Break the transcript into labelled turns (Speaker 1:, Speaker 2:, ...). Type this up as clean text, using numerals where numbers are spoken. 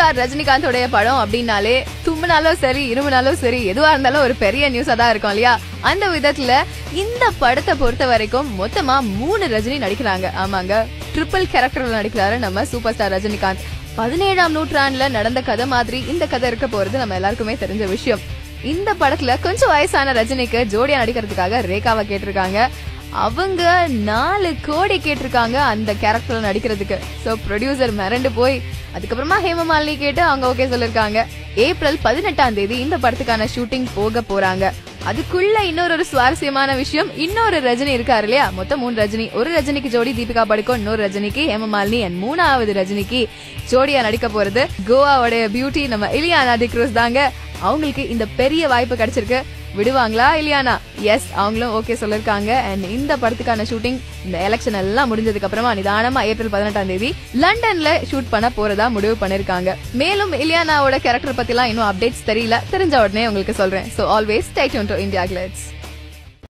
Speaker 1: Star ரஜினிகாந்தோடைய படம் அப்படின்னாலே தும்முனாலும் சரி இருமுனாலும் சரி எதுவா இருந்தாலும் ஒரு பெரிய நியூஸா தான் இருக்கும் இல்லையா? அந்த விதத்துல இந்த படத்தை பொறுத்த வரைக்கும் மொத்தமா 3 ரஜினி நடிக்கிறாங்க. ஆமாங்க, ட்ரிபிள் கேரக்டர்ல நடிக்கிறாரு நம்ம சூப்பர் ஸ்டார் ரஜினிகாந்த். 17ஆம் நூற்றாண்டுல நடந்த கதை மாதிரி இந்த கதை இருக்க போறது நம்ம எல்லாருக்குமே தெரிஞ்ச விஷயம். இந்த படத்துல கொஞ்சம் வயசான ரஜினிக்கு ஜோடியா நடிக்கிறதுக்காக ரேகாவை கேட்டிருக்காங்க. அவங்க 4 கோடி கேட்டிருக்காங்க அந்த கேரக்டர்ல நடிக்கிறதுக்கு. சோ ப்ரொடியூசர் மிரண்டு போய் அதுக்கப்புறமா ஹேமமாலினி கேட்டு அவங்க ஓகே சொல்லிருக்காங்க. ஏப்ரல் 18ஆம் தேதி இந்த படத்துக்கான ஷூட்டிங் போக போறாங்க. அதுக்குள்ள இன்னொரு சுவாரஸ்யமான விஷயம், இன்னொரு ரஜினி இருக்காரு இல்லையா? மொத்தம் 3 ரஜினி. ஒரு ரஜினிக்கு ஜோடி தீபிகா படுகோன், இன்னொரு ரஜினிக்கு ஹேமமாலினி, அண்ட் 3வது ரஜினிக்கு ஜோடியா நடிக்க போறது கோவாவோட பியூட்டி நம்ம இலியானா டிக்ரூஸ் தாங்க. அவங்களுக்கு இந்த பெரிய வாய்ப்பு கிடைச்சிருக்கு. விடுவாங்களா இலியானா? எஸ், அவங்களும் ஓகே சொல்லிருக்காங்க. அண்ட் இந்த படத்துக்கான ஷூட்டிங் இந்த எலெக்ஷன் எல்லாம் முடிஞ்சதுக்கு அப்புறமா நிதானமா ஏப்ரல் 18ஆம் தேதி லண்டன்ல ஷூட் பண்ண போறதா முடிவு பண்ணிருக்காங்க. மேலும் இலியானாவோட கேரக்டர் பத்தி எல்லாம் இன்னும் அப்டேட்ஸ் தெரியல. தெரிஞ்ச உடனே உங்களுக்கு சொல்றேன். So always stay tune to India glitz.